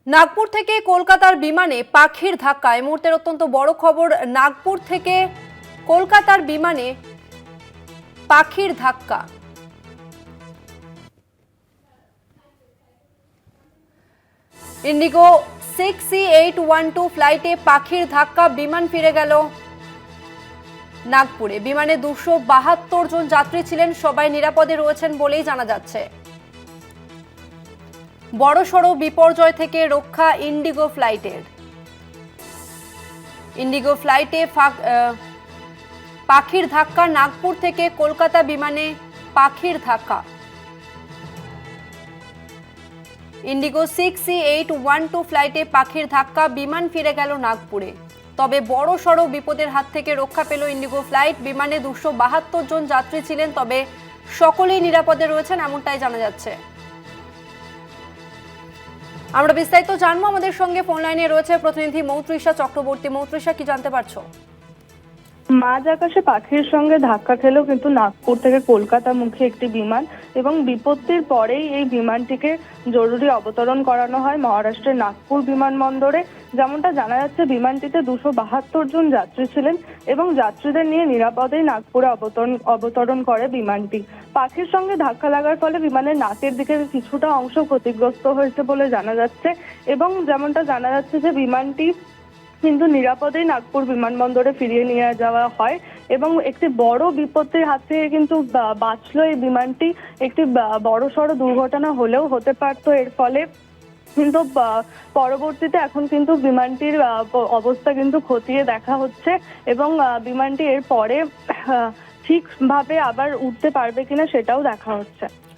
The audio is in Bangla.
নাগপুর থেকে কলকাতার বিমানে পাখির ধাক্কা। এই মুহূর্তের অত্যন্ত বড় খবর, নাগপুর থেকে কলকাতার বিমানে পাখির ধাক্কা। ইন্ডিগো 6C812 ফ্লাইটে পাখির ধাক্কা, বিমান ফিরে গেল নাগপুরে। বিমানে 272 জন যাত্রী ছিলেন, সবাই নিরাপদে রয়েছেন বলেই জানা যাচ্ছে। বড়সড় বিপর্যয় থেকে রক্ষা ইন্ডিগো ফ্লাইটের। ইন্ডিগো ফ্লাইটে পাখির ধাক্কা, নাগপুর থেকে কলকাতা বিমানে পাখির ধাক্কা। ইন্ডিগো 6C812 ফ্লাইটে পাখির ধাক্কা, বিমান ফিরে গেল নাগপুরে। তবে বড়সড় বিপদের হাত থেকে রক্ষা পেল ইন্ডিগো ফ্লাইট। বিমানে 272 জন যাত্রী ছিলেন, তবে সকলেই নিরাপদে রয়েছেন এমনটাই জানা যাচ্ছে। আমরা বিস্তারিত জানবো, আমাদের সঙ্গে ফোন লাইনে রয়েছে প্রতিনিধি মৌত্রিষা চক্রবর্তী। মৌত্রিষা, কি জানতে পারছো? মাঝ আকাশে পাখির সঙ্গে ধাক্কা খেলো কিন্তু নাগপুর থেকে কলকাতা মুখী একটি বিমান, এবং বিপত্তির পরেই এই বিমানটিকে জরুরি অবতরণ করানো হয় মহারাষ্ট্রের নাগপুর বিমানবন্দরে। যেমনটা জানা যাচ্ছে, বিমানটিতে 272 জন যাত্রী ছিলেন এবং যাত্রীদের নিয়ে নিরাপদেই নাগপুরে অবতরণ করে বিমানটি। পাখির সঙ্গে ধাক্কা লাগার ফলে বিমানের নাকের দিকে কিছুটা অংশ ক্ষতিগ্রস্ত হয়েছে বলে জানা যাচ্ছে, এবং যেমনটা জানা যাচ্ছে যে বিমানটি কিন্তু নিরাপদেই নাগপুর বিমানবন্দরে ফিরিয়ে নিয়ে যাওয়া হয় এবং একটি বড় বিপত্তির হাত থেকে কিন্তু বাঁচলো এই বিমানটি। একটি বড়সড় দুর্ঘটনা হলেও হতে পারতো এর ফলে, কিন্তু পরবর্তীতে এখন কিন্তু বিমানটির অবস্থা কিন্তু খতিয়ে দেখা হচ্ছে এবং বিমানটি এর পরে ঠিকভাবে আবার উঠতে পারবে কিনা সেটাও দেখা হচ্ছে।